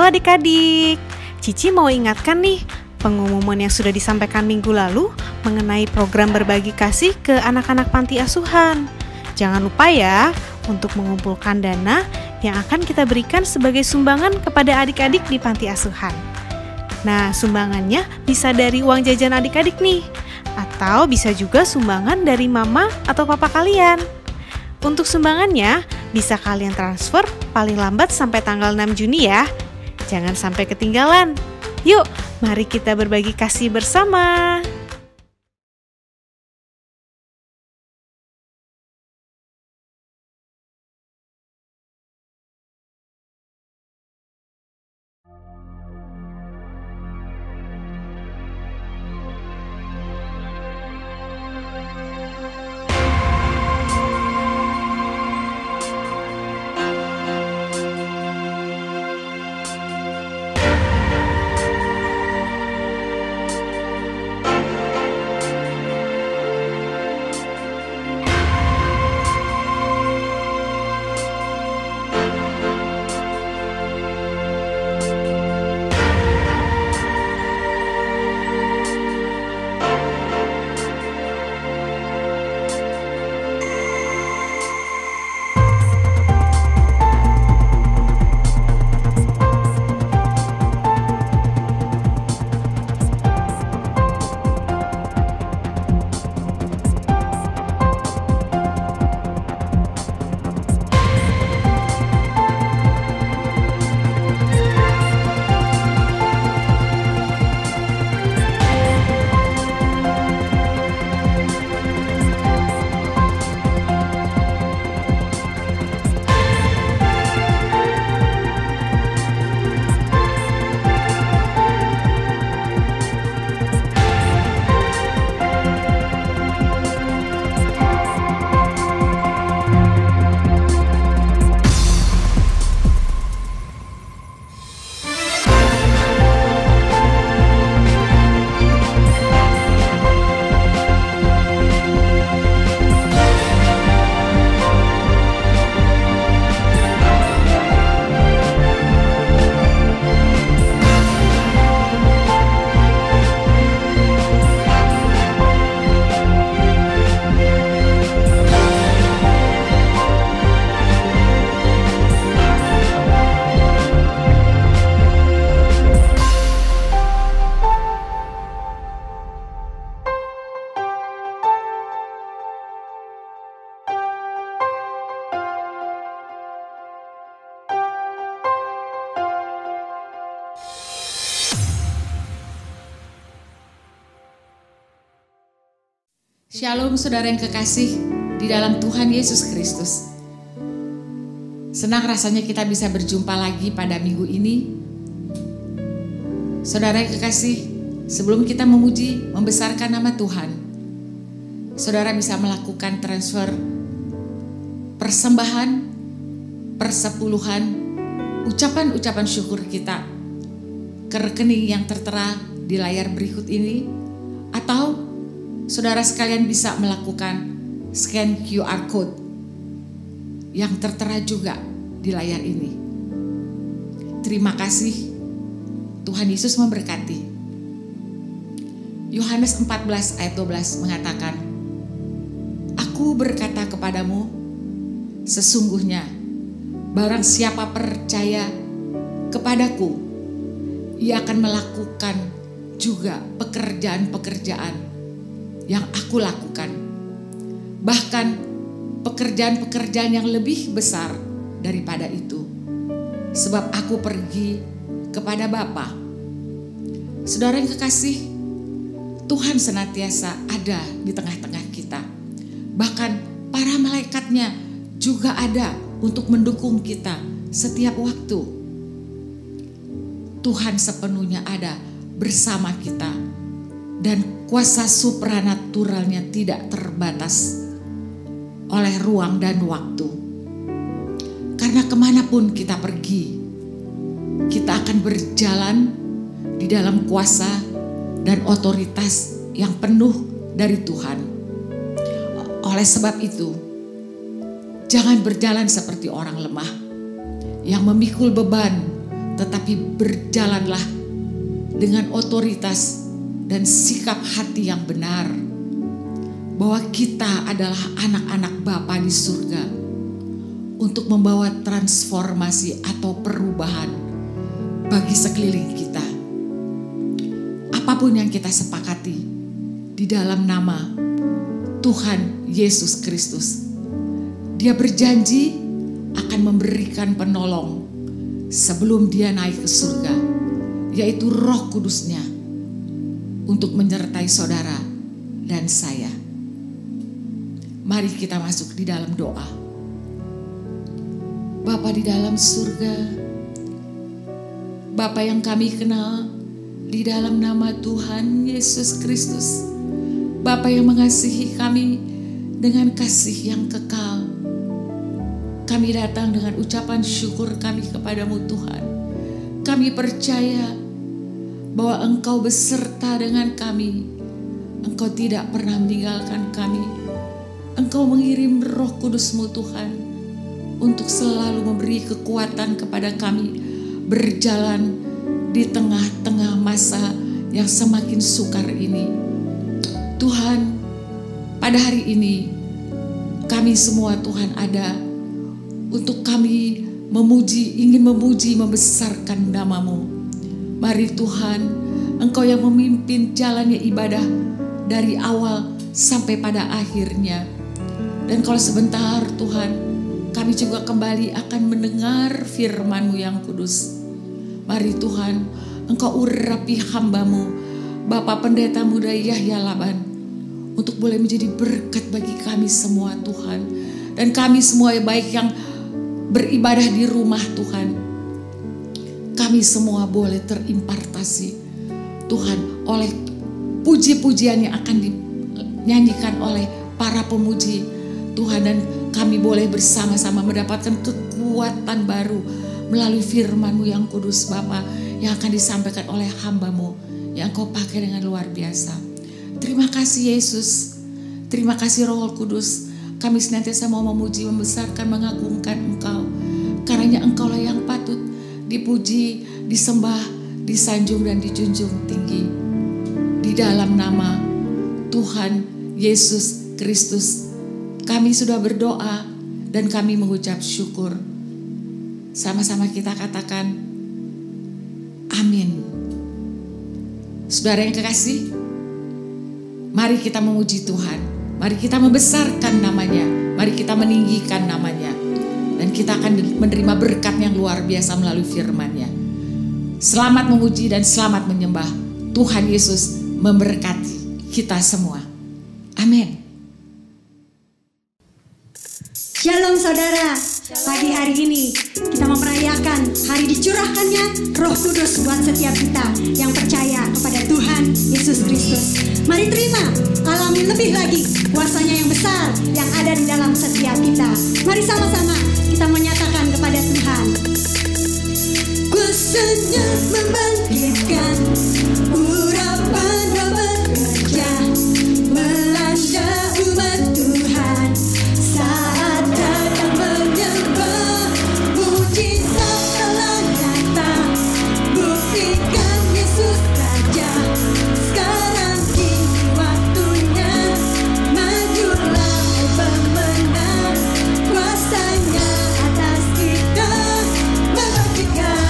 Halo adik-adik, Cici mau ingatkan nih pengumuman yang sudah disampaikan minggu lalu mengenai program berbagi kasih ke anak-anak panti asuhan. Jangan lupa ya untuk mengumpulkan dana yang akan kita berikan sebagai sumbangan kepada adik-adik di panti asuhan. Nah, sumbangannya bisa dari uang jajan adik-adik nih, atau bisa juga sumbangan dari mama atau papa kalian. Untuk sumbangannya bisa kalian transfer paling lambat sampai tanggal 6 Juni ya. Jangan sampai ketinggalan. Yuk, mari kita berbagi kasih bersama. Shalom saudara yang kekasih di dalam Tuhan Yesus Kristus. Senang rasanya kita bisa berjumpa lagi pada minggu ini. Saudara yang kekasih, sebelum kita memuji, membesarkan nama Tuhan, saudara bisa melakukan transfer persembahan, persepuluhan, ucapan-ucapan syukur kita ke rekening yang tertera di layar berikut ini, atau saudara sekalian bisa melakukan scan QR code yang tertera juga di layar ini. Terima kasih, Tuhan Yesus memberkati. Yohanes 14 ayat 12 mengatakan, Aku berkata kepadamu, sesungguhnya barang siapa percaya kepadaku, ia akan melakukan juga pekerjaan-pekerjaan yang aku lakukan. Bahkan pekerjaan-pekerjaan yang lebih besar daripada itu. Sebab aku pergi kepada Bapa. Saudara yang kekasih, Tuhan senantiasa ada di tengah-tengah kita. Bahkan para malaikatnya juga ada untuk mendukung kita setiap waktu. Tuhan sepenuhnya ada bersama kita. Dan kuasa supranaturalnya tidak terbatas oleh ruang dan waktu. Karena kemanapun kita pergi, kita akan berjalan di dalam kuasa dan otoritas yang penuh dari Tuhan. Oleh sebab itu, jangan berjalan seperti orang lemah yang memikul beban tetapi berjalanlah dengan otoritas dan sikap hati yang benar, bahwa kita adalah anak-anak Bapa di surga untuk membawa transformasi atau perubahan bagi sekeliling kita. Apapun yang kita sepakati di dalam nama Tuhan Yesus Kristus, Dia berjanji akan memberikan penolong sebelum Dia naik ke surga, yaitu Roh Kudus-Nya untuk menyertai saudara dan saya. Mari kita masuk di dalam doa. Bapa di dalam surga, Bapa yang kami kenal di dalam nama Tuhan Yesus Kristus, Bapa yang mengasihi kami dengan kasih yang kekal. Kami datang dengan ucapan syukur kami kepadamu Tuhan. Kami percaya bahwa Engkau beserta dengan kami. Engkau tidak pernah meninggalkan kami. Engkau mengirim Roh Kudus-Mu Tuhan untuk selalu memberi kekuatan kepada kami berjalan di tengah-tengah masa yang semakin sukar ini. Tuhan, pada hari ini kami semua Tuhan ada untuk kami ingin memuji, membesarkan nama-Mu. Mari Tuhan, Engkau yang memimpin jalannya ibadah dari awal sampai pada akhirnya. Dan kalau sebentar Tuhan, kami juga kembali akan mendengar firman-Mu yang kudus. Mari Tuhan, Engkau urapi hamba-Mu, Bapak Pendeta Muda Yahya Laban, untuk boleh menjadi berkat bagi kami semua Tuhan. Dan kami semua baik yang beribadah di rumah Tuhan, kami semua boleh terimpartasi Tuhan oleh puji-pujian yang akan dinyanyikan oleh para pemuji Tuhan. Dan kami boleh bersama-sama mendapatkan kekuatan baru melalui firman-Mu yang kudus Bapa, yang akan disampaikan oleh hamba-Mu yang Kau pakai dengan luar biasa. Terima kasih Yesus, terima kasih Roh Kudus. Kami senantiasa mau memuji, membesarkan, mengagungkan Engkau, karena Engkaulah yang patut dipuji, disembah, disanjung dan dijunjung tinggi. Di dalam nama Tuhan Yesus Kristus, kami sudah berdoa dan kami mengucap syukur. Sama-sama kita katakan amin. Saudara yang kekasih, mari kita memuji Tuhan. Mari kita membesarkan namanya. Mari kita meninggikan namanya. Dan kita akan menerima berkat yang luar biasa melalui firman-Nya. Selamat memuji dan selamat menyembah. Tuhan Yesus memberkati kita semua. Amin. Shalom saudara, pagi hari ini kita memperayakan hari dicurahkannya Roh Kudus buat setiap kita yang percaya kepada Tuhan Yesus Kristus. Mari terima, alami lebih lagi kuasanya yang besar yang ada di dalam setiap kita. Mari sama-sama kita menyatakan kepada Tuhan. Kuasanya membangkitkan, urapan Roh bekerja, melanda umat Tuhan. Saat datang menyembah, mujizat telah nyata, buktikan Yesus Raja. Sekarang kini waktunya, majulah pemenang, kuasanya atas kita membangkitkan.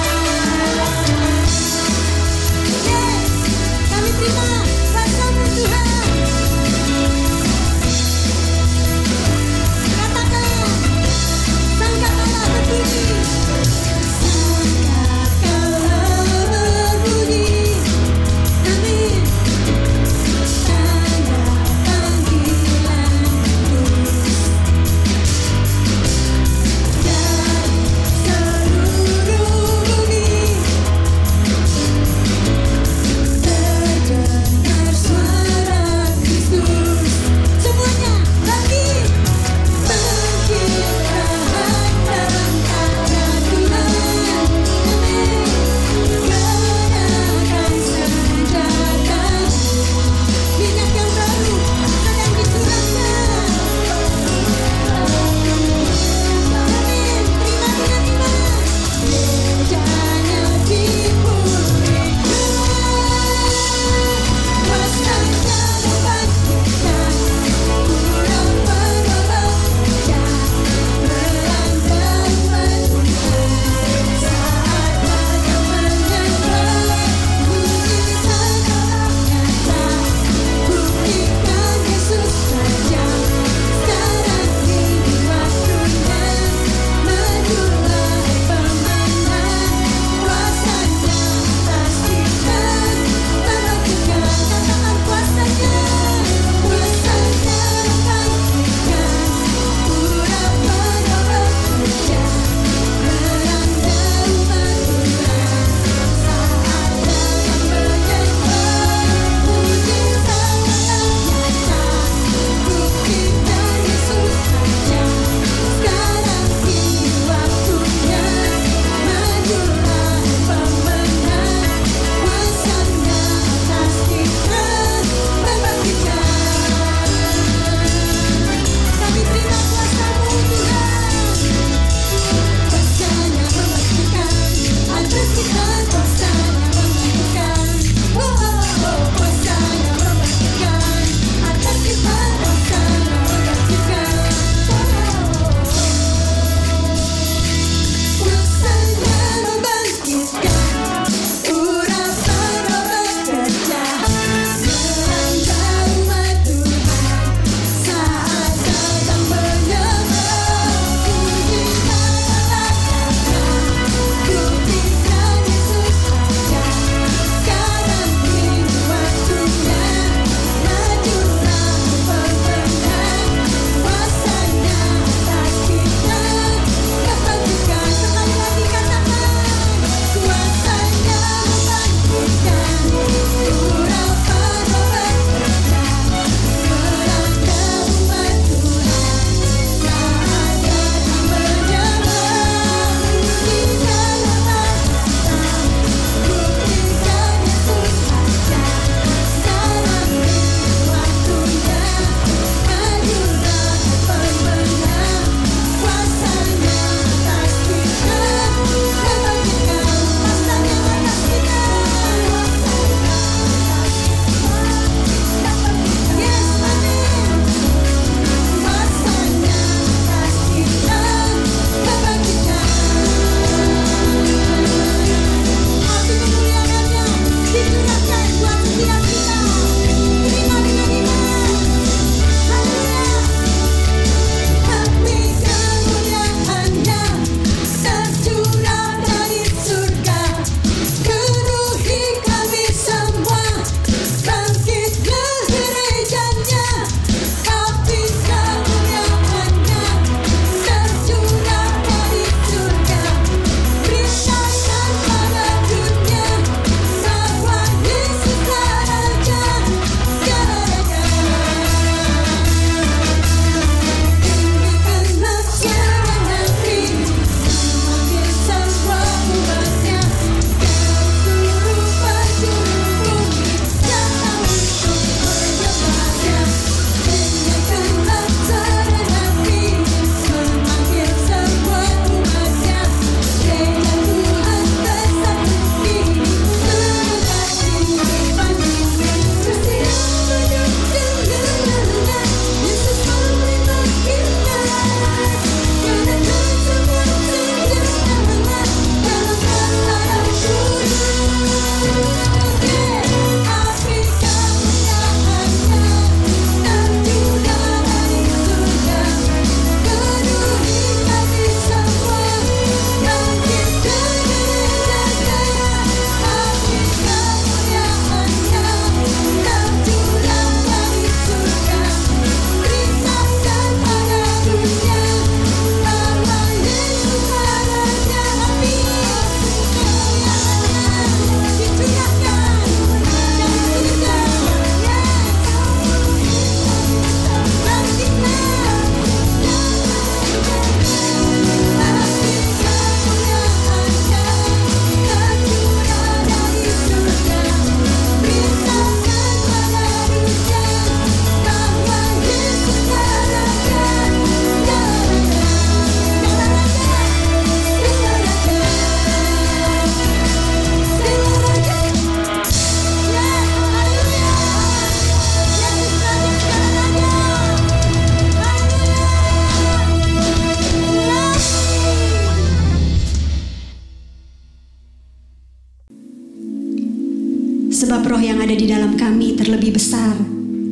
yang ada di dalam kami terlebih besar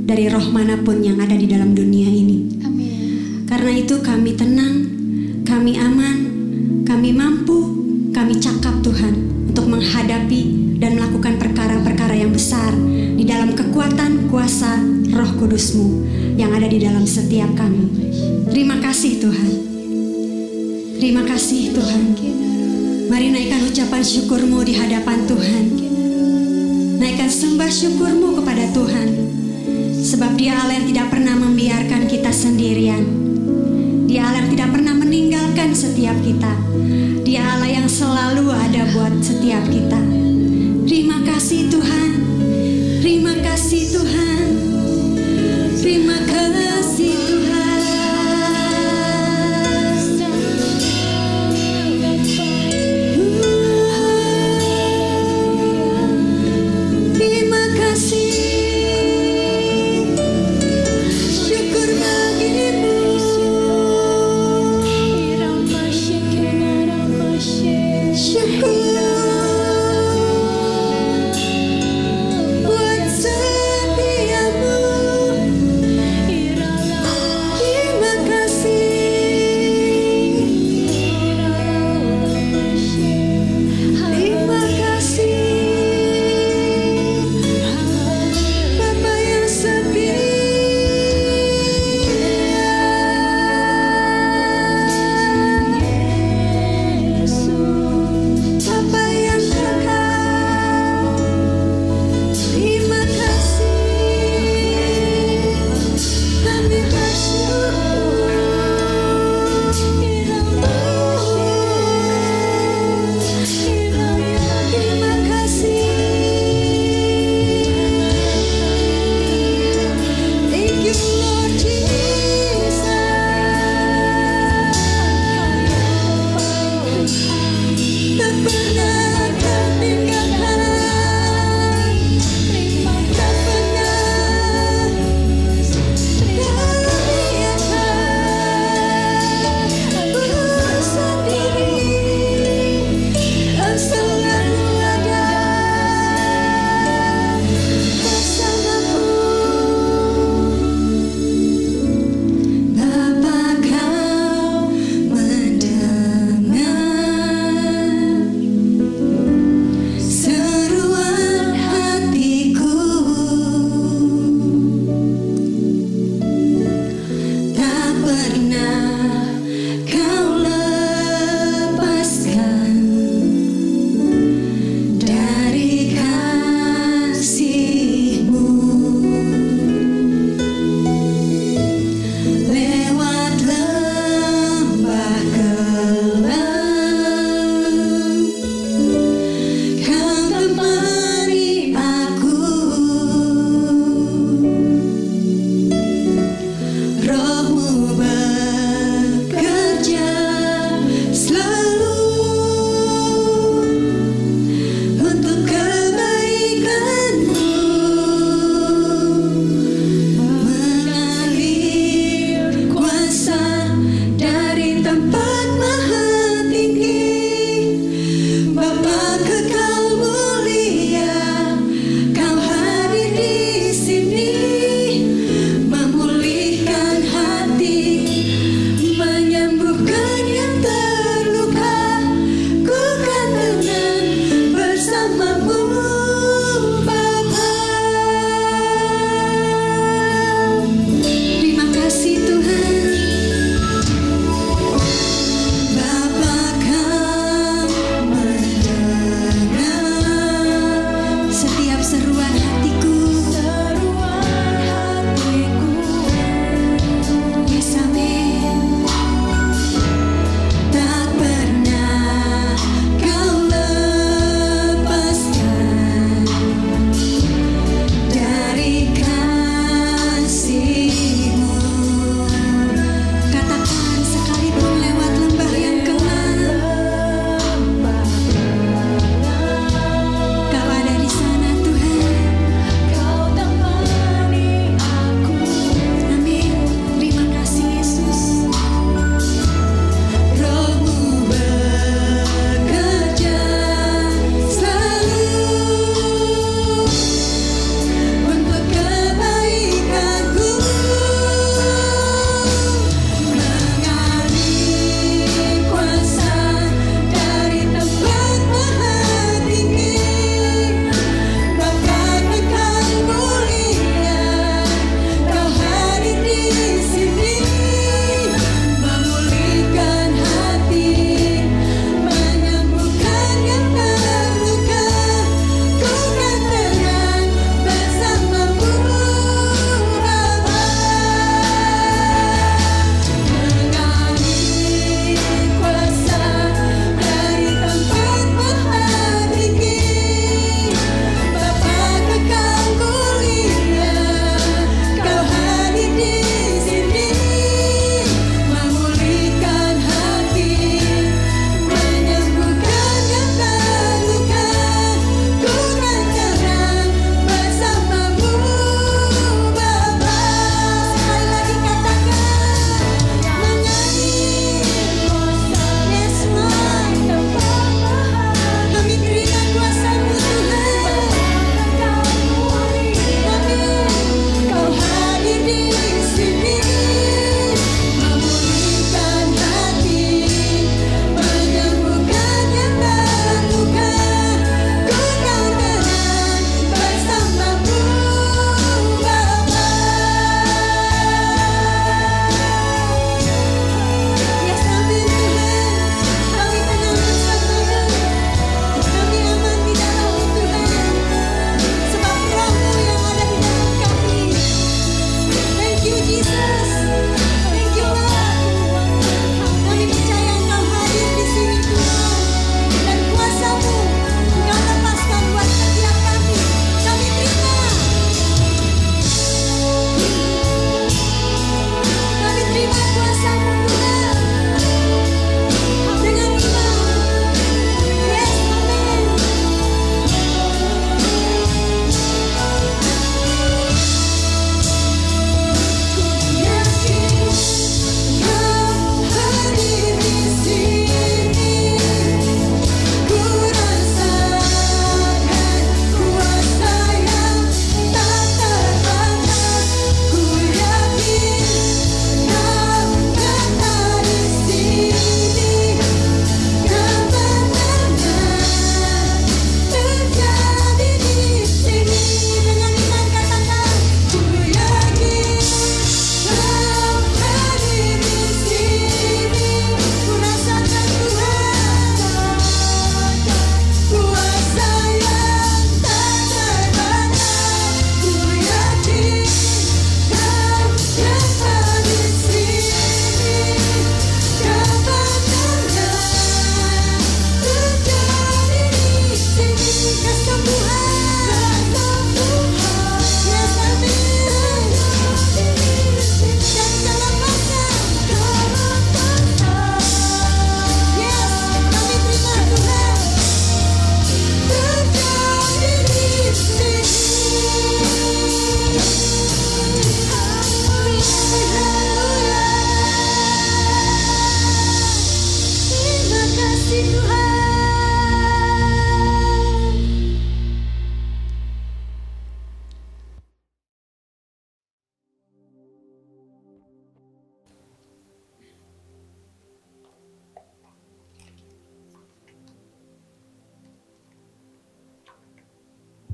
dari roh manapun yang ada di dalam dunia ini. Amin. Karena itu kami tenang, kami aman, kami mampu, kami cakap Tuhan untuk menghadapi dan melakukan perkara-perkara yang besar di dalam kekuatan kuasa Roh Kudus-Mu yang ada di dalam setiap kami. Terima kasih Tuhan. Terima kasih Tuhan. Mari naikkan ucapan syukur-Mu di hadapan Tuhan. Naikkan sembah syukur-Mu kepada Tuhan. Sebab Dia Allah yang tidak pernah membiarkan kita sendirian. Dia Allah yang tidak pernah meninggalkan setiap kita. Dia Allah yang selalu ada buat setiap kita. Terima kasih Tuhan. Terima kasih Tuhan. Terima kasih Tuhan. Terima kasih. Syukur bagimu. Syukur buat setiap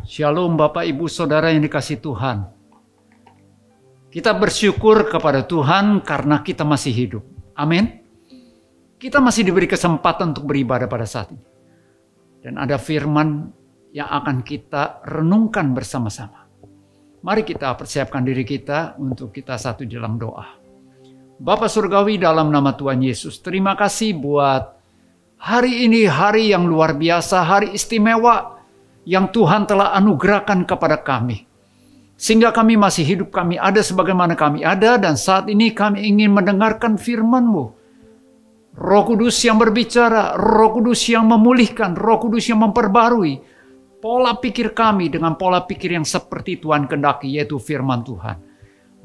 Shalom Bapak Ibu Saudara yang dikasihi Tuhan. Kita bersyukur kepada Tuhan karena kita masih hidup. Amin. Kita masih diberi kesempatan untuk beribadah pada saat ini. Dan ada firman yang akan kita renungkan bersama-sama. Mari kita persiapkan diri kita untuk kita satu dalam doa. Bapa Surgawi, dalam nama Tuhan Yesus, terima kasih buat hari ini, hari yang luar biasa, hari istimewa yang Tuhan telah anugerahkan kepada kami. Sehingga kami masih hidup, kami ada sebagaimana kami ada, dan saat ini kami ingin mendengarkan firman-Mu. Roh Kudus yang berbicara, Roh Kudus yang memulihkan, Roh Kudus yang memperbarui pola pikir kami dengan pola pikir yang seperti Tuhan kehendaki, yaitu firman Tuhan.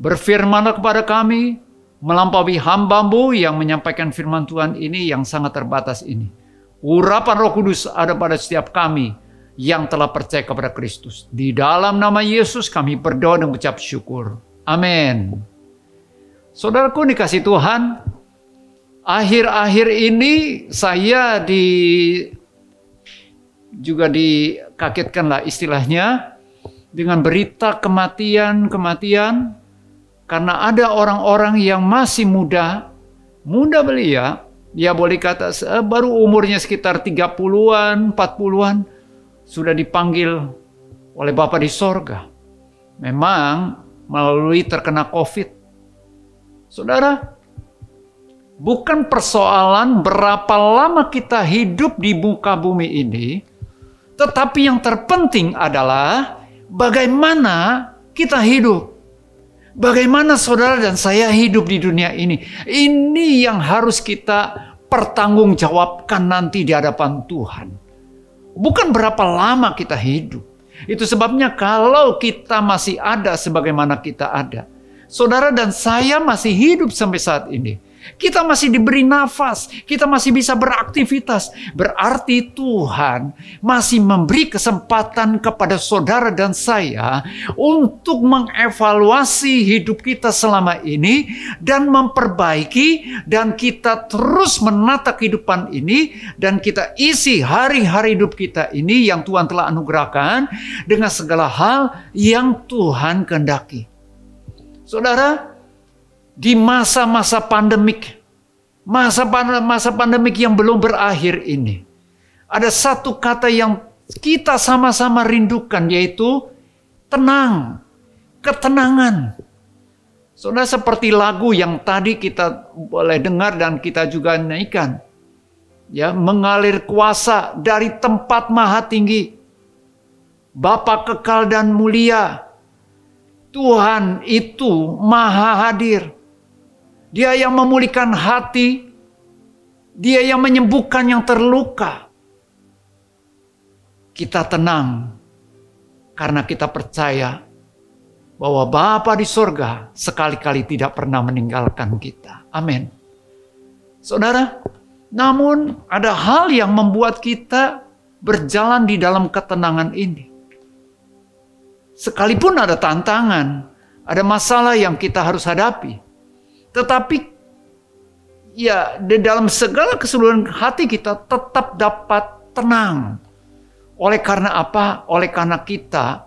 Berfirmanlah kepada kami melampaui hamba-Mu yang menyampaikan firman Tuhan ini yang sangat terbatas ini. Urapan Roh Kudus ada pada setiap kami yang telah percaya kepada Kristus. Di dalam nama Yesus kami berdoa dan mengucap syukur. Amin. Saudaraku dikasih Tuhan, akhir-akhir ini saya juga dikagetkanlah istilahnya dengan berita kematian karena ada orang-orang yang masih muda belia, ya boleh kata baru umurnya sekitar 30-an, 40-an, sudah dipanggil oleh Bapa di sorga. Memang melalui terkena COVID. Saudara, bukan persoalan berapa lama kita hidup di muka bumi ini, tetapi yang terpenting adalah bagaimana kita hidup. Bagaimana saudara dan saya hidup di dunia ini. Ini yang harus kita pertanggungjawabkan nanti di hadapan Tuhan. Bukan berapa lama kita hidup. Itu sebabnya kalau kita masih ada sebagaimana kita ada, saudara dan saya masih hidup sampai saat ini, kita masih diberi nafas, kita masih bisa beraktivitas, berarti Tuhan masih memberi kesempatan kepada saudara dan saya untuk mengevaluasi hidup kita selama ini dan memperbaiki, dan kita terus menata kehidupan ini, dan kita isi hari-hari hidup kita ini yang Tuhan telah anugerahkan dengan segala hal yang Tuhan kehendaki. Saudara, di masa-masa pandemik, masa pandemik yang belum berakhir ini, ada satu kata yang kita sama-sama rindukan, yaitu tenang, ketenangan. Saudara, seperti lagu yang tadi kita boleh dengar dan kita juga nyanyikan, ya, mengalir kuasa dari tempat maha tinggi, Bapa kekal dan mulia, Tuhan itu maha hadir. Dia yang memulihkan hati, Dia yang menyembuhkan yang terluka. Kita tenang karena kita percaya bahwa Bapa di sorga sekali-kali tidak pernah meninggalkan kita. Amin. Saudara, namun ada hal yang membuat kita berjalan di dalam ketenangan ini. Sekalipun ada tantangan, ada masalah yang kita harus hadapi, tetapi ya di dalam segala keseluruhan hati kita tetap dapat tenang. Oleh karena apa? Oleh karena kita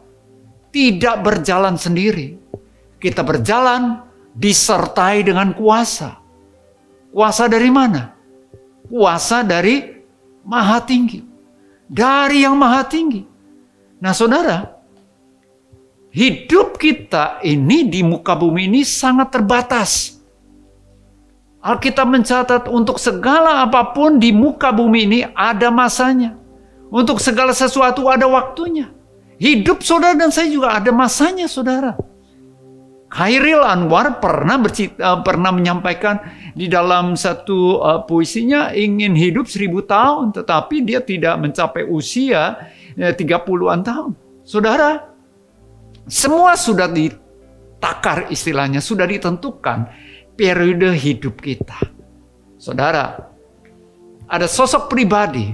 tidak berjalan sendiri. Kita berjalan disertai dengan kuasa. Kuasa dari mana? Kuasa dari Maha Tinggi. Dari yang Maha Tinggi. Nah saudara, hidup kita ini di muka bumi ini sangat terbatas. Alkitab mencatat untuk segala apapun di muka bumi ini ada masanya. Untuk segala sesuatu ada waktunya. Hidup saudara dan saya juga ada masanya saudara. Khairil Anwar pernah menyampaikan di dalam satu puisinya, ingin hidup 1000 tahun. Tetapi dia tidak mencapai usia 30-an tahun. Saudara, semua sudah ditakar istilahnya, sudah ditentukan periode hidup kita. Saudara, ada sosok pribadi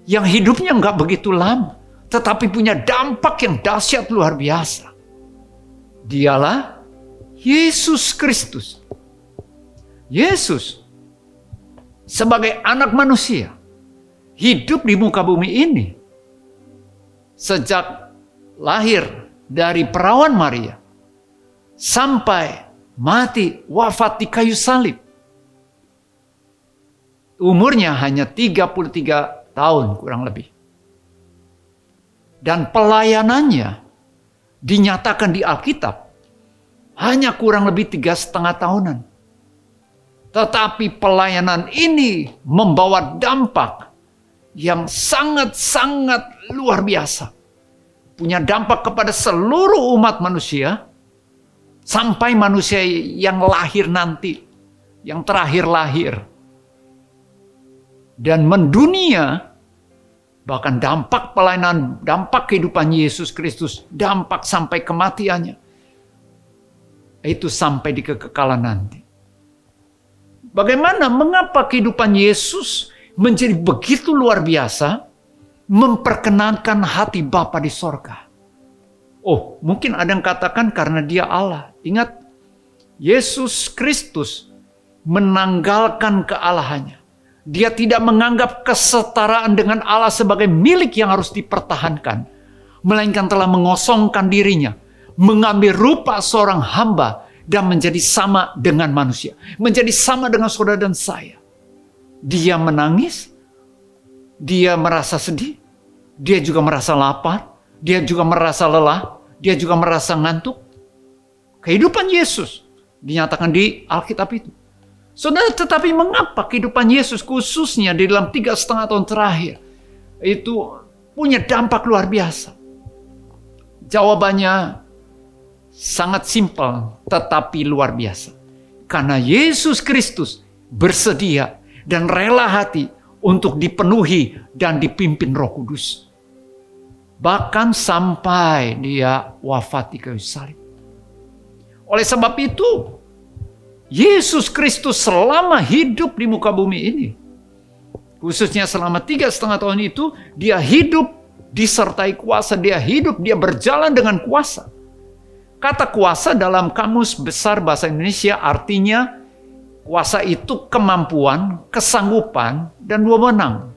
yang hidupnya nggak begitu lama, tetapi punya dampak yang dahsyat luar biasa. Dialah Yesus Kristus. Yesus sebagai anak manusia hidup di muka bumi ini sejak lahir dari perawan Maria sampai mati wafat di kayu salib, umurnya hanya 33 tahun kurang lebih. Dan pelayanannya dinyatakan di Alkitab hanya kurang lebih 3,5 tahunan. Tetapi pelayanan ini membawa dampak yang sangat-sangat luar biasa. Punya dampak kepada seluruh umat manusia, sampai manusia yang lahir nanti, yang terakhir lahir. Dan mendunia, bahkan dampak pelayanan, dampak kehidupan Yesus Kristus, dampak sampai kematiannya, itu sampai di kekekalan nanti. Bagaimana, mengapa kehidupan Yesus menjadi begitu luar biasa, memperkenankan hati Bapa di sorga? Oh, mungkin ada yang katakan karena dia Allah. Ingat, Yesus Kristus menanggalkan kealahannya. Dia tidak menganggap kesetaraan dengan Allah sebagai milik yang harus dipertahankan, melainkan telah mengosongkan dirinya, mengambil rupa seorang hamba, dan menjadi sama dengan manusia. Menjadi sama dengan saudara dan saya. Dia menangis, dia merasa sedih, dia juga merasa lapar, dia juga merasa lelah, dia juga merasa ngantuk. Kehidupan Yesus dinyatakan di Alkitab itu. Saudara, tetapi mengapa kehidupan Yesus khususnya di dalam 3,5 tahun terakhir itu punya dampak luar biasa? Jawabannya sangat simpel tetapi luar biasa. Karena Yesus Kristus bersedia dan rela hati untuk dipenuhi dan dipimpin Roh Kudus. Bahkan sampai dia wafat di kayu salib. Oleh sebab itu, Yesus Kristus selama hidup di muka bumi ini, khususnya selama 3,5 tahun itu, dia hidup disertai kuasa, dia hidup, dia berjalan dengan kuasa. Kata kuasa dalam Kamus Besar Bahasa Indonesia artinya kuasa itu kemampuan, kesanggupan, dan wewenang.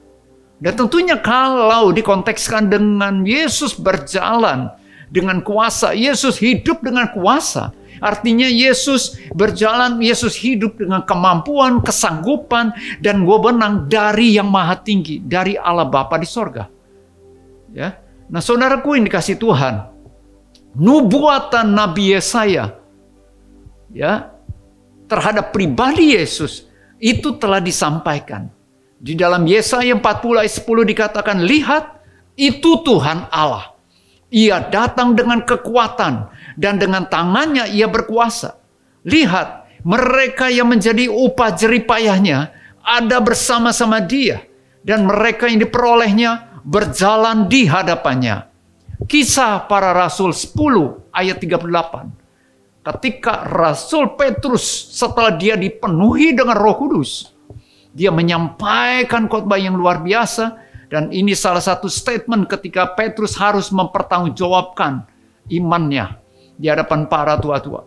Dan tentunya kalau dikontekskan dengan Yesus berjalan dengan kuasa, Yesus hidup dengan kuasa, artinya Yesus berjalan, Yesus hidup dengan kemampuan, kesanggupan, dan wewenang dari yang maha tinggi, dari Allah Bapa di sorga. Ya. Nah, saudaraku yang dikasih Tuhan, nubuatan Nabi Yesaya ya terhadap pribadi Yesus itu telah disampaikan. Di dalam Yesaya 40 ayat 10 dikatakan, lihat, itu Tuhan Allah. Ia datang dengan kekuatan dan dengan tangannya ia berkuasa. Lihat, mereka yang menjadi upah jeripayahnya ada bersama-sama dia, dan mereka yang diperolehnya berjalan di hadapannya. Kisah Para Rasul 10 ayat 38. Ketika Rasul Petrus setelah dia dipenuhi dengan Roh Kudus, dia menyampaikan khotbah yang luar biasa, dan ini salah satu statement ketika Petrus harus mempertanggungjawabkan imannya di hadapan para tua-tua.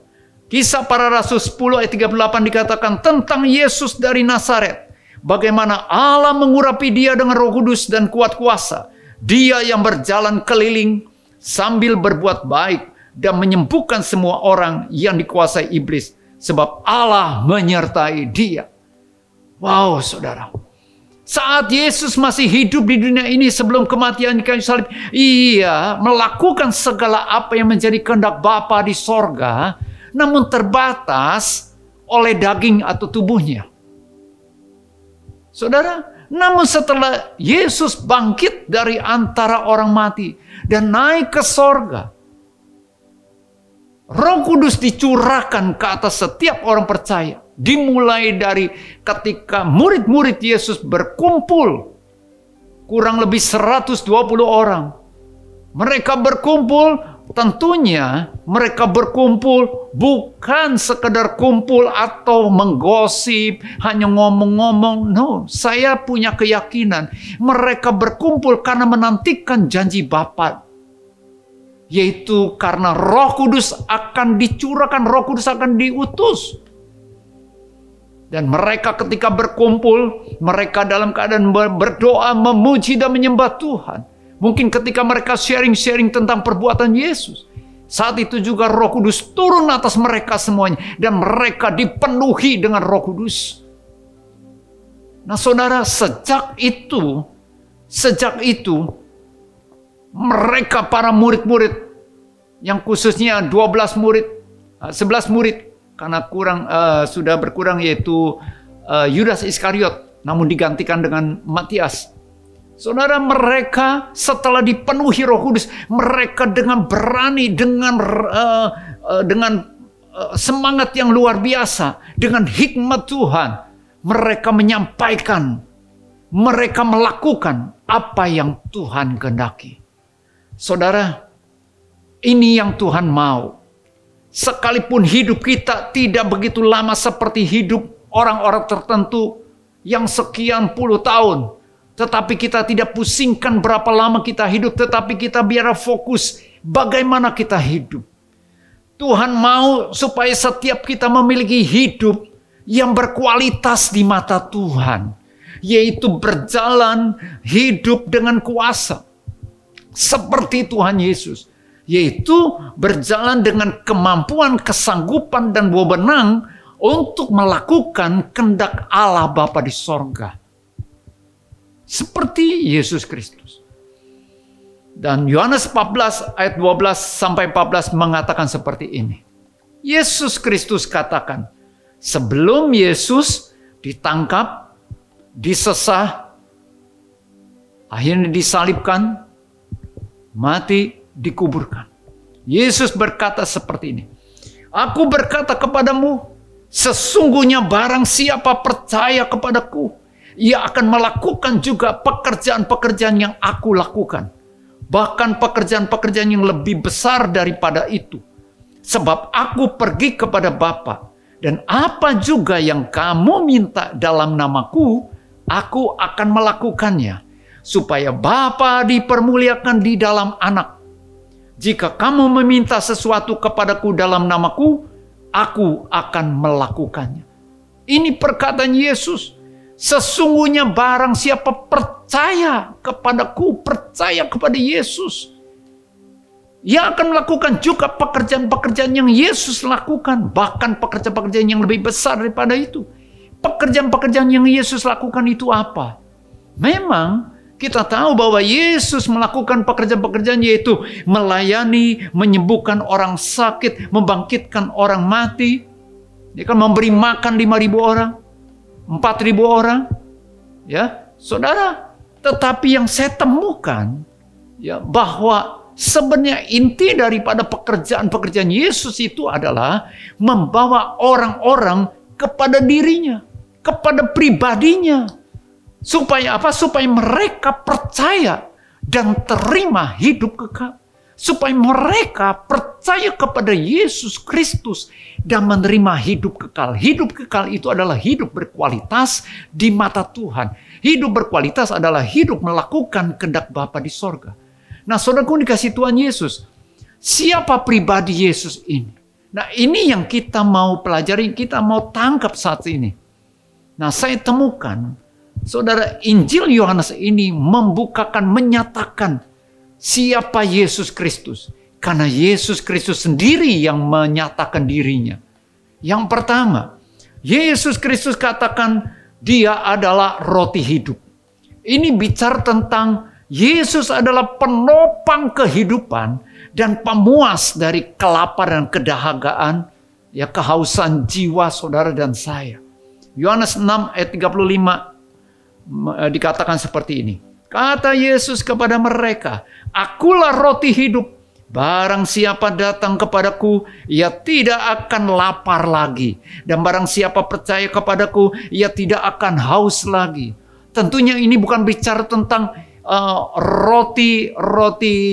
Kisah Para Rasul 10 ayat 38 dikatakan tentang Yesus dari Nazaret, bagaimana Allah mengurapi dia dengan Roh Kudus dan kuat kuasa. Dia yang berjalan keliling sambil berbuat baik dan menyembuhkan semua orang yang dikuasai iblis, sebab Allah menyertai dia. Wow, saudara. Saat Yesus masih hidup di dunia ini sebelum kematian di kayu salib, ia melakukan segala apa yang menjadi kehendak Bapa di sorga, namun terbatas oleh daging atau tubuhnya. Saudara, namun setelah Yesus bangkit dari antara orang mati dan naik ke sorga, Roh Kudus dicurahkan ke atas setiap orang percaya. Dimulai dari ketika murid-murid Yesus berkumpul, kurang lebih 120 orang. Mereka berkumpul, tentunya mereka berkumpul bukan sekedar kumpul atau menggosip, hanya ngomong-ngomong. No, saya punya keyakinan mereka berkumpul karena menantikan janji Bapa, yaitu karena Roh Kudus akan dicurahkan, Roh Kudus akan diutus. Dan mereka ketika berkumpul, mereka dalam keadaan berdoa, memuji dan menyembah Tuhan. Mungkin ketika mereka sharing-sharing tentang perbuatan Yesus, saat itu juga Roh Kudus turun atas mereka semuanya. Dan mereka dipenuhi dengan Roh Kudus. Nah saudara, sejak itu mereka para murid-murid, yang khususnya 11 murid, karena sudah berkurang, yaitu Yudas Iskariot, namun digantikan dengan Matias. Saudara, mereka setelah dipenuhi Roh Kudus, mereka dengan berani, dengan semangat yang luar biasa, dengan hikmat Tuhan, mereka menyampaikan, mereka melakukan apa yang Tuhan kehendaki. Saudara, ini yang Tuhan mau. Sekalipun hidup kita tidak begitu lama seperti hidup orang-orang tertentu yang sekian puluh tahun, tetapi kita tidak pusingkan berapa lama kita hidup, tetapi kita biar fokus bagaimana kita hidup. Tuhan mau supaya setiap kita memiliki hidup yang berkualitas di mata Tuhan, yaitu berjalan hidup dengan kuasa seperti Tuhan Yesus, yaitu berjalan dengan kemampuan, kesanggupan, dan wewenang untuk melakukan kehendak Allah Bapa di sorga. Seperti Yesus Kristus. Dan Yohanes 14 ayat 12 sampai 14 mengatakan seperti ini. Yesus Kristus katakan, sebelum Yesus ditangkap, disesah, akhirnya disalibkan, mati, dikuburkan. Yesus berkata seperti ini. Aku berkata kepadamu, sesungguhnya barang siapa percaya kepadaku, ia akan melakukan juga pekerjaan-pekerjaan yang aku lakukan. Bahkan pekerjaan-pekerjaan yang lebih besar daripada itu. Sebab aku pergi kepada Bapa. Dan apa juga yang kamu minta dalam namaku, aku akan melakukannya. Supaya Bapa dipermuliakan di dalam Anak. Jika kamu meminta sesuatu kepadaku dalam namaku, aku akan melakukannya. Ini perkataan Yesus. Sesungguhnya barang siapa percaya kepadaku, percaya kepada Yesus, ia akan melakukan juga pekerjaan-pekerjaan yang Yesus lakukan. Bahkan pekerjaan-pekerjaan yang lebih besar daripada itu. Pekerjaan-pekerjaan yang Yesus lakukan itu apa? Memang kita tahu bahwa Yesus melakukan pekerjaan-pekerjaan, yaitu melayani, menyembuhkan orang sakit, membangkitkan orang mati. Dia kan memberi makan 5.000 orang. 4.000 orang, ya saudara. Tetapi yang saya temukan, ya, bahwa sebenarnya inti daripada pekerjaan-pekerjaan Yesus itu adalah membawa orang-orang kepada dirinya, kepada pribadinya, supaya apa? Supaya mereka percaya dan terima hidup kekal. Supaya mereka percaya kepada Yesus Kristus dan menerima hidup kekal. Hidup kekal itu adalah hidup berkualitas di mata Tuhan. Hidup berkualitas adalah hidup melakukan kehendak Bapa di sorga. Nah, saudaraku dikasih Tuhan Yesus, siapa pribadi Yesus ini? Nah, ini yang kita mau pelajari, kita mau tangkap saat ini. Nah, saya temukan, saudara, Injil Yohanes ini membukakan, menyatakan siapa Yesus Kristus. Karena Yesus Kristus sendiri yang menyatakan dirinya. Yang pertama, Yesus Kristus katakan dia adalah roti hidup. Ini bicara tentang Yesus adalah penopang kehidupan dan pemuas dari kelaparan, kedahagaan, ya, kehausan jiwa saudara dan saya. Yohanes 6 ayat 35 dikatakan seperti ini. Kata Yesus kepada mereka, akulah roti hidup. Barang siapa datang kepadaku, ia tidak akan lapar lagi. Dan barang siapa percaya kepadaku, ia tidak akan haus lagi. Tentunya ini bukan bicara tentang roti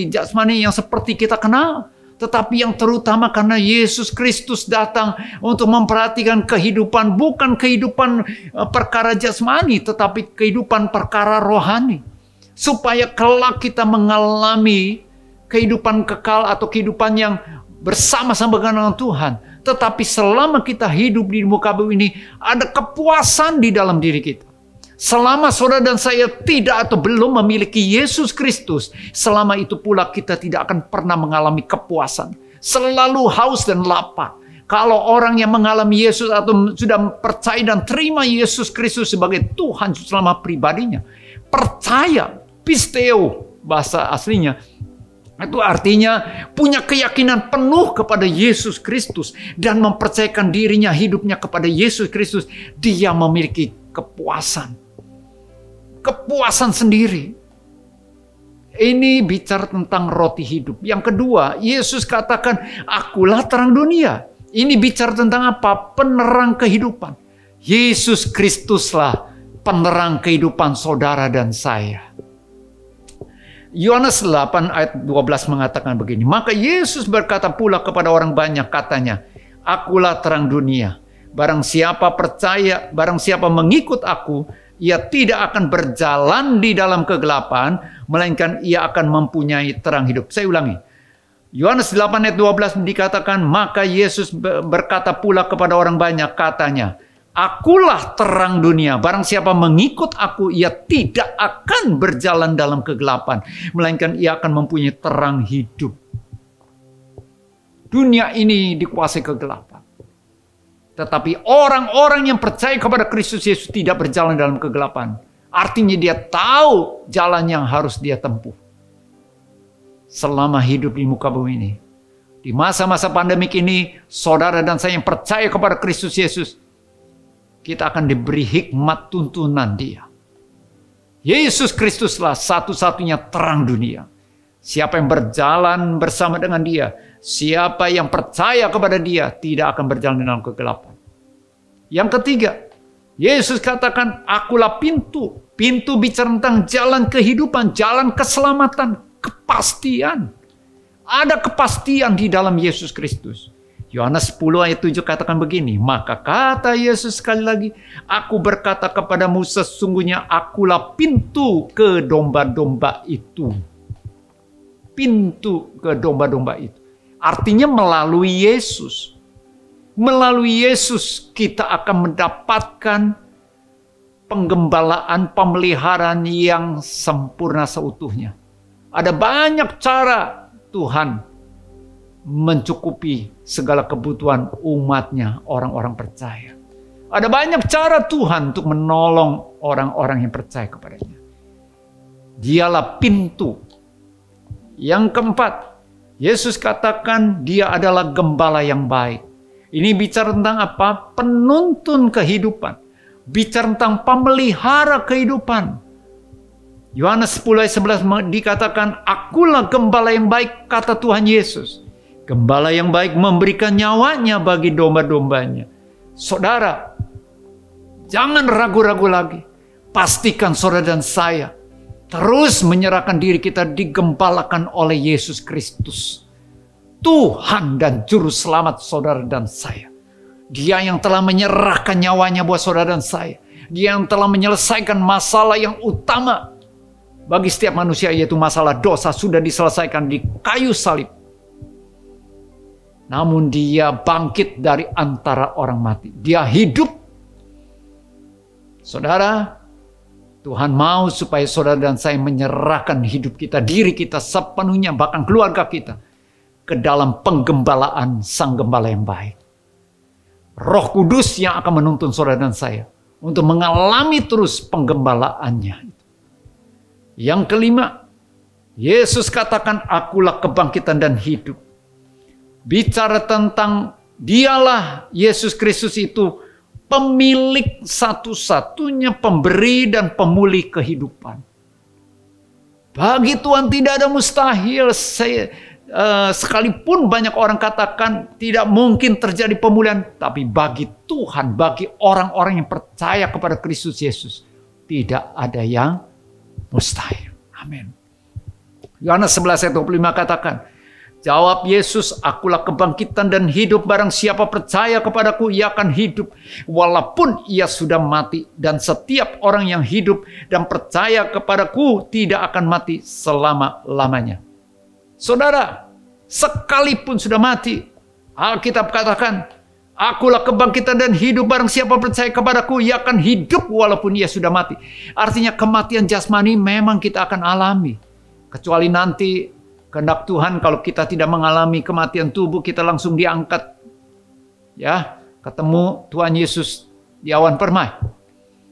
jasmani yang seperti kita kenal. Tetapi yang terutama karena Yesus Kristus datang untuk memperhatikan kehidupan. Bukan kehidupan perkara jasmani, tetapi kehidupan perkara rohani. Supaya kelak kita mengalami kehidupan kekal atau kehidupan yang bersama-sama dengan Tuhan. Tetapi selama kita hidup di muka bumi ini, ada kepuasan di dalam diri kita. Selama saudara dan saya tidak atau belum memiliki Yesus Kristus, selama itu pula kita tidak akan pernah mengalami kepuasan. Selalu haus dan lapar. Kalau orang yang mengalami Yesus atau sudah percaya dan terima Yesus Kristus sebagai Tuhan selama pribadinya, percaya, pisteo bahasa aslinya, itu artinya punya keyakinan penuh kepada Yesus Kristus dan mempercayakan dirinya, hidupnya kepada Yesus Kristus, dia memiliki kepuasan. Kepuasan sendiri. Ini bicara tentang roti hidup. Yang kedua, Yesus katakan, akulah terang dunia. Ini bicara tentang apa? Penerang kehidupan. Yesus Kristuslah penerang kehidupan saudara dan saya. Yohanes 8 ayat 12 mengatakan begini. Maka Yesus berkata pula kepada orang banyak, katanya, akulah terang dunia. Barang siapa percaya, barang siapa mengikut aku, ia tidak akan berjalan di dalam kegelapan, melainkan ia akan mempunyai terang hidup. Saya ulangi. Yohanes 8 ayat 12 dikatakan, maka Yesus berkata pula kepada orang banyak, katanya, akulah terang dunia. Barang siapa mengikut aku, ia tidak akan berjalan dalam kegelapan, melainkan ia akan mempunyai terang hidup. Dunia ini dikuasai kegelapan. Tetapi orang-orang yang percaya kepada Kristus Yesus tidak berjalan dalam kegelapan. Artinya dia tahu jalan yang harus dia tempuh. Selama hidup di muka bumi ini. Di masa-masa pandemik ini, saudara dan saya yang percaya kepada Kristus Yesus, kita akan diberi hikmat tuntunan dia. Yesus Kristuslah satu-satunya terang dunia. Siapa yang berjalan bersama dengan dia, siapa yang percaya kepada dia, tidak akan berjalan dalam kegelapan. Yang ketiga, Yesus katakan, akulah pintu. Pintu bicara tentang jalan kehidupan, jalan keselamatan, kepastian. Ada kepastian di dalam Yesus Kristus. Yohanes 10 ayat 7 katakan begini, maka kata Yesus sekali lagi, aku berkata kepadamu sesungguhnya akulah pintu ke domba-domba itu. Pintu ke domba-domba itu. Artinya melalui Yesus. Melalui Yesus kita akan mendapatkan penggembalaan, pemeliharaan yang sempurna seutuhnya. Ada banyak cara Tuhan mencukupi segala kebutuhan umatnya, orang-orang percaya. Ada banyak cara Tuhan untuk menolong orang-orang yang percaya kepadanya. Dialah pintu. Yang keempat, Yesus katakan dia adalah gembala yang baik. Ini bicara tentang apa? Penuntun kehidupan. Bicara tentang pemelihara kehidupan. Yohanes 10 ayat 11 dikatakan, akulah gembala yang baik, kata Tuhan Yesus. Gembala yang baik memberikan nyawanya bagi domba-dombanya. Saudara, jangan ragu-ragu lagi. Pastikan saudara dan saya terus menyerahkan diri kita digembalakan oleh Yesus Kristus. Tuhan dan Juru Selamat saudara dan saya. Dia yang telah menyerahkan nyawanya buat saudara dan saya. Dia yang telah menyelesaikan masalah yang utama bagi setiap manusia, yaitu masalah dosa, sudah diselesaikan di kayu salib. Namun dia bangkit dari antara orang mati. Dia hidup. Saudara, Tuhan mau supaya saudara dan saya menyerahkan hidup kita, diri kita sepenuhnya, bahkan keluarga kita, ke dalam penggembalaan Sang Gembala yang baik. Roh Kudus yang akan menuntun saudara dan saya untuk mengalami terus penggembalaannya. Yang kelima, Yesus katakan, akulah kebangkitan dan hidup. Bicara tentang dialah Yesus Kristus itu pemilik satu-satunya pemberi dan pemulih kehidupan. Bagi Tuhan tidak ada mustahil. Sekalipun banyak orang katakan tidak mungkin terjadi pemulihan, tapi bagi Tuhan, bagi orang-orang yang percaya kepada Kristus Yesus, tidak ada yang mustahil. Amin. Yohanes 11 ayat 25 katakan, jawab Yesus, akulah kebangkitan dan hidup. Barang siapa percaya kepadaku, ia akan hidup walaupun ia sudah mati. Dan setiap orang yang hidup dan percaya kepadaku tidak akan mati selama-lamanya. Saudara, sekalipun sudah mati, Alkitab katakan, Akulah kebangkitan dan hidup, barang siapa percaya kepadaku, ia akan hidup walaupun ia sudah mati. Artinya kematian jasmani memang kita akan alami. Kecuali nanti kehendak Tuhan kalau kita tidak mengalami kematian tubuh, kita langsung diangkat. Ya, ketemu Tuhan Yesus di awan permai.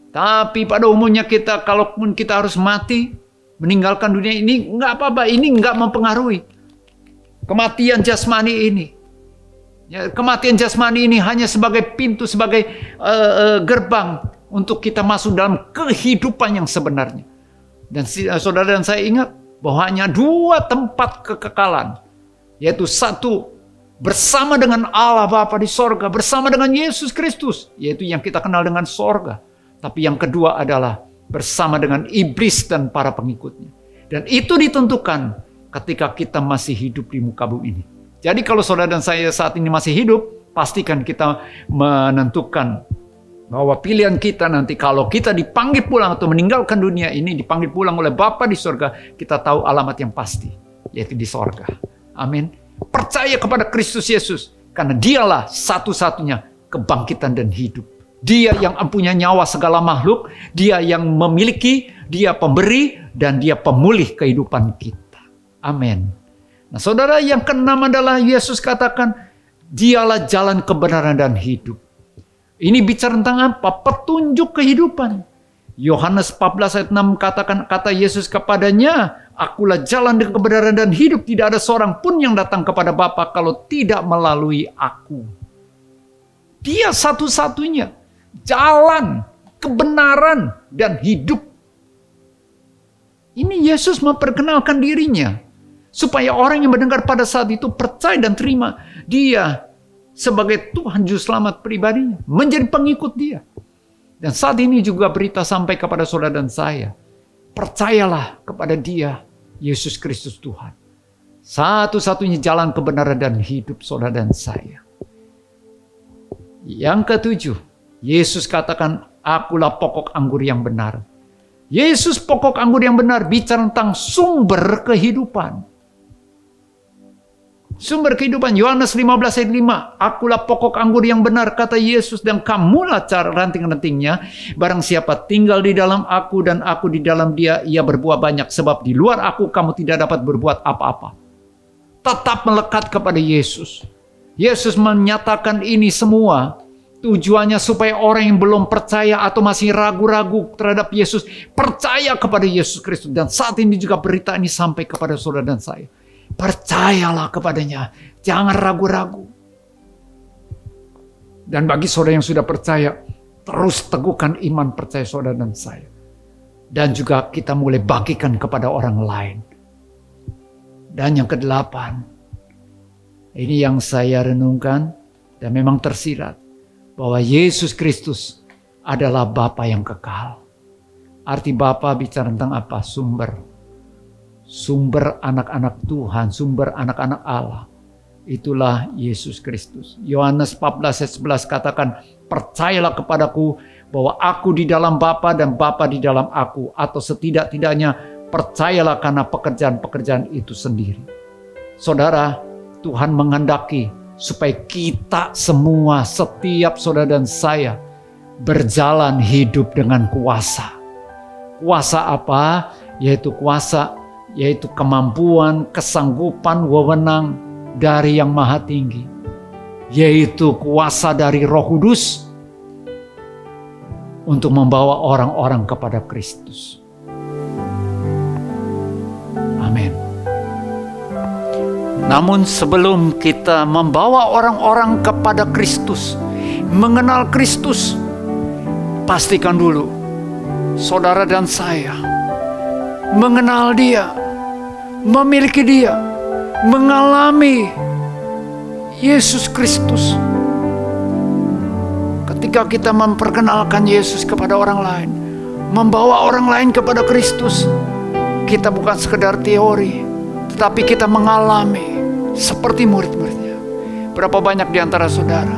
Tapi pada umumnya kita, kalaupun kita harus mati, meninggalkan dunia ini, nggak apa-apa. Ini nggak mempengaruhi kematian jasmani ini. Ya, kematian jasmani ini hanya sebagai pintu, sebagai gerbang untuk kita masuk dalam kehidupan yang sebenarnya. Dan saudara dan saya ingat bahwa hanya 2 tempat kekekalan, yaitu satu bersama dengan Allah Bapa di sorga, bersama dengan Yesus Kristus, yaitu yang kita kenal dengan sorga. Tapi yang kedua adalah bersama dengan iblis dan para pengikutnya. Dan itu ditentukan ketika kita masih hidup di muka bumi ini. Jadi kalau saudara dan saya saat ini masih hidup, pastikan kita menentukan bahwa pilihan kita nanti kalau kita dipanggil pulang atau meninggalkan dunia ini, dipanggil pulang oleh Bapa di sorga, kita tahu alamat yang pasti, yaitu di sorga. Amin. Percaya kepada Kristus Yesus, karena dialah satu-satunya kebangkitan dan hidup. Dia yang mempunyai nyawa segala makhluk, dia yang memiliki, dia pemberi, dan dia pemulih kehidupan kita. Amin. Nah, saudara, yang keenam adalah Yesus katakan, dialah jalan kebenaran dan hidup. Ini bicara tentang apa? Petunjuk kehidupan. Yohanes 14 ayat 6 katakan, kata Yesus kepadanya, akulah jalan dan kebenaran dan hidup. Tidak ada seorang pun yang datang kepada Bapa kalau tidak melalui aku. Dia satu-satunya jalan, kebenaran, dan hidup. Ini Yesus memperkenalkan dirinya. Supaya orang yang mendengar pada saat itu percaya dan terima dia sebagai Tuhan Juru Selamat pribadinya. Menjadi pengikut dia. Dan saat ini juga berita sampai kepada saudara dan saya. Percayalah kepada dia, Yesus Kristus Tuhan. Satu-satunya jalan kebenaran dan hidup saudara dan saya. Yang ketujuh, Yesus katakan, akulah pokok anggur yang benar. Yesus pokok anggur yang benar bicara tentang sumber kehidupan. Sumber kehidupan, Yohanes 15 ayat 5. Akulah pokok anggur yang benar, kata Yesus, dan kamulah cara ranting-rantingnya. Barang siapa tinggal di dalam aku dan aku di dalam dia, ia berbuah banyak. Sebab di luar aku kamu tidak dapat berbuat apa-apa. Tetap melekat kepada Yesus. Yesus menyatakan ini semua. Tujuannya supaya orang yang belum percaya atau masih ragu-ragu terhadap Yesus, percaya kepada Yesus Kristus. Dan saat ini juga berita ini sampai kepada saudara dan saya. Percayalah kepadanya, jangan ragu-ragu. Dan bagi saudara yang sudah percaya, terus teguhkan iman percaya saudara dan saya. Dan juga kita mulai bagikan kepada orang lain. Dan yang kedelapan, ini yang saya renungkan dan memang tersirat, bahwa Yesus Kristus adalah Bapa yang kekal. Arti Bapa bicara tentang apa? Sumber. Sumber anak-anak Tuhan, sumber anak-anak Allah. Itulah Yesus Kristus. Yohanes 14 ayat 11 katakan, percayalah kepadaku bahwa aku di dalam Bapa dan Bapa di dalam aku. Atau setidak-tidaknya percayalah karena pekerjaan-pekerjaan itu sendiri. Saudara, Tuhan menghendaki supaya kita semua, setiap saudara dan saya, berjalan hidup dengan kuasa. Kuasa apa? Yaitu kemampuan, kesanggupan, wewenang dari yang maha tinggi. Yaitu kuasa dari Roh Kudus untuk membawa orang-orang kepada Kristus. Amin. Namun sebelum kita membawa orang-orang kepada Kristus, mengenal Kristus, pastikan dulu saudara dan saya mengenal Dia, memiliki Dia, mengalami Yesus Kristus. Ketika kita memperkenalkan Yesus kepada orang lain, membawa orang lain kepada Kristus, kita bukan sekedar teori, tetapi kita mengalami seperti murid-muridnya. Berapa banyak di antara saudara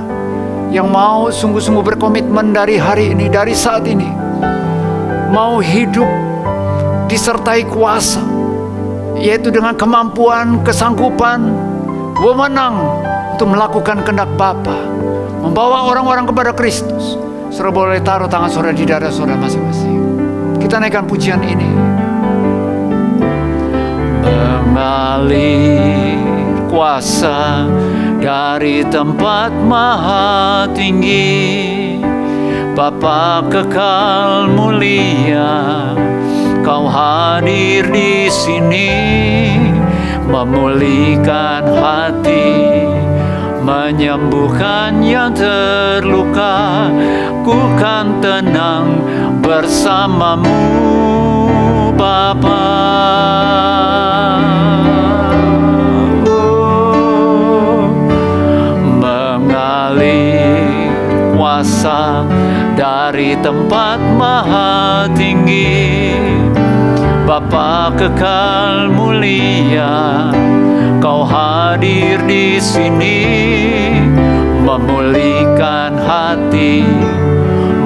yang mau sungguh-sungguh berkomitmen dari hari ini, dari saat ini, mau hidup disertai kuasa, yaitu dengan kemampuan, kesanggupan, wewenang untuk melakukan kehendak Bapa, membawa orang-orang kepada Kristus. Saudara boleh taruh tangan saudara di dada saudara masing-masing. Kita naikkan pujian ini. Mengalir kuasa dari tempat maha tinggi, Bapa kekal mulia, Kau hadir di sini, memulihkan hati, menyembuhkan yang terluka. Ku kan tenang bersamamu, Bapa. Mengalir kuasa dari tempat maha tinggi, Bapa kekal mulia, Kau hadir di sini, memulihkan hati,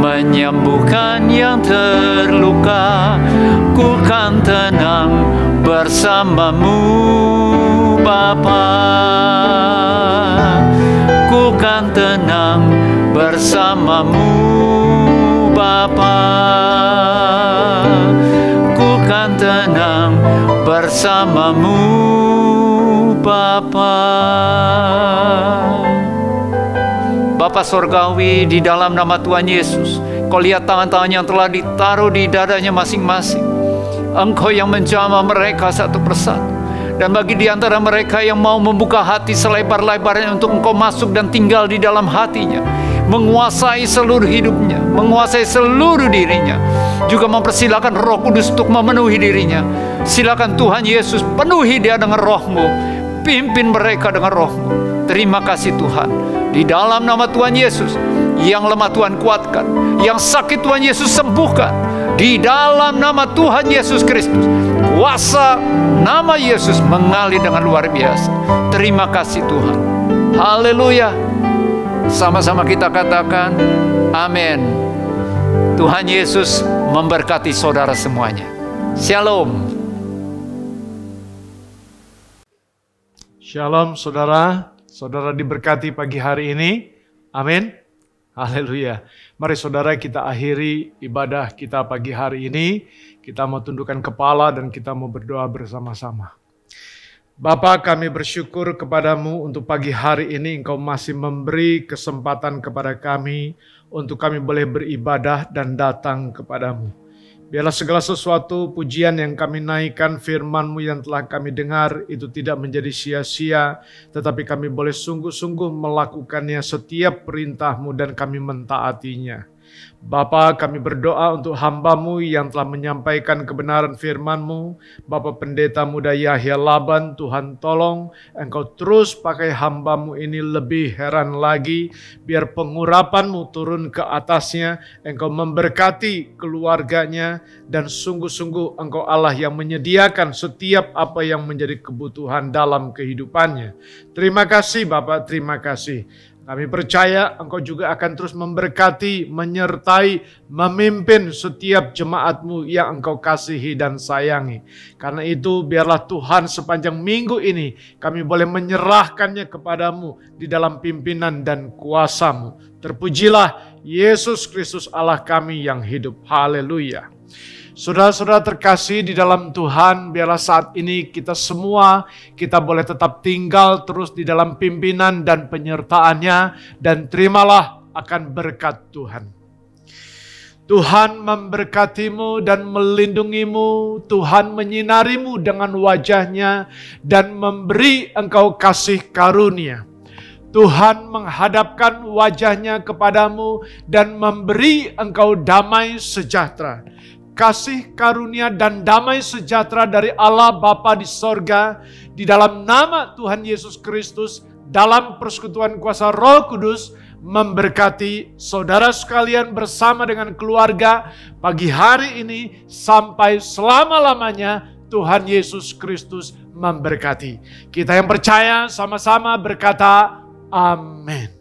menyembuhkan yang terluka. Ku kan tenang bersamamu, Bapa. Ku kan tenang bersamamu, Bapa. Ku kan tenang bersamamu, Bapa. Bapa Sorgawi, di dalam nama Tuhan Yesus, Kau lihat tangan-tangan yang telah ditaruh di dadanya masing-masing. Engkau yang menjamah mereka satu persatu. Dan bagi di antara mereka yang mau membuka hati selebar-lebarnya untuk Engkau masuk dan tinggal di dalam hatinya, menguasai seluruh hidupnya, menguasai seluruh dirinya, juga mempersilakan Roh Kudus untuk memenuhi dirinya. Silakan Tuhan Yesus, penuhi dia dengan Roh-Mu, pimpin mereka dengan Roh-Mu. Terima kasih Tuhan. Di dalam nama Tuhan Yesus, yang lemah Tuhan kuatkan, yang sakit Tuhan Yesus sembuhkan. Di dalam nama Tuhan Yesus Kristus, kuasa nama Yesus mengalir dengan luar biasa. Terima kasih Tuhan. Haleluya. Sama-sama kita katakan amin. Tuhan Yesus memberkati saudara semuanya. Shalom. Shalom saudara. Saudara diberkati pagi hari ini. Amin. Haleluya. Mari saudara kita akhiri ibadah kita pagi hari ini. Kita mau tundukkan kepala dan kita mau berdoa bersama-sama. Bapa, kami bersyukur kepadamu untuk pagi hari ini Engkau masih memberi kesempatan kepada kami untuk kami boleh beribadah dan datang kepadamu. Biarlah segala sesuatu pujian yang kami naikkan, firman-Mu yang telah kami dengar itu tidak menjadi sia-sia, tetapi kami boleh sungguh-sungguh melakukannya setiap perintah-Mu dan kami mentaatinya. Bapa, kami berdoa untuk hamba-Mu yang telah menyampaikan kebenaran firman-Mu. Bapa Pendeta Muda Yahya Laban, Tuhan tolong Engkau terus pakai hamba-Mu ini lebih heran lagi. Biar pengurapan-Mu turun ke atasnya, Engkau memberkati keluarganya, dan sungguh-sungguh Engkau Allah yang menyediakan setiap apa yang menjadi kebutuhan dalam kehidupannya. Terima kasih Bapa, terima kasih. Kami percaya Engkau juga akan terus memberkati, menyertai, memimpin setiap jemaat-Mu yang Engkau kasihi dan sayangi. Karena itu biarlah Tuhan sepanjang minggu ini kami boleh menyerahkannya kepadamu di dalam pimpinan dan kuasa-Mu. Terpujilah Yesus Kristus Allah kami yang hidup. Haleluya. Saudara-saudara terkasih di dalam Tuhan, biarlah saat ini kita semua, kita boleh tetap tinggal terus di dalam pimpinan dan penyertaannya, dan terimalah akan berkat Tuhan. Tuhan memberkatimu dan melindungimu, Tuhan menyinarimu dengan wajahnya, dan memberi engkau kasih karunia. Tuhan menghadapkan wajahnya kepadamu, dan memberi engkau damai sejahtera. Kasih karunia dan damai sejahtera dari Allah Bapa di sorga, di dalam nama Tuhan Yesus Kristus, dalam persekutuan kuasa Roh Kudus, memberkati saudara sekalian bersama dengan keluarga pagi hari ini sampai selama-lamanya. Tuhan Yesus Kristus memberkati. Kita yang percaya sama-sama berkata amin.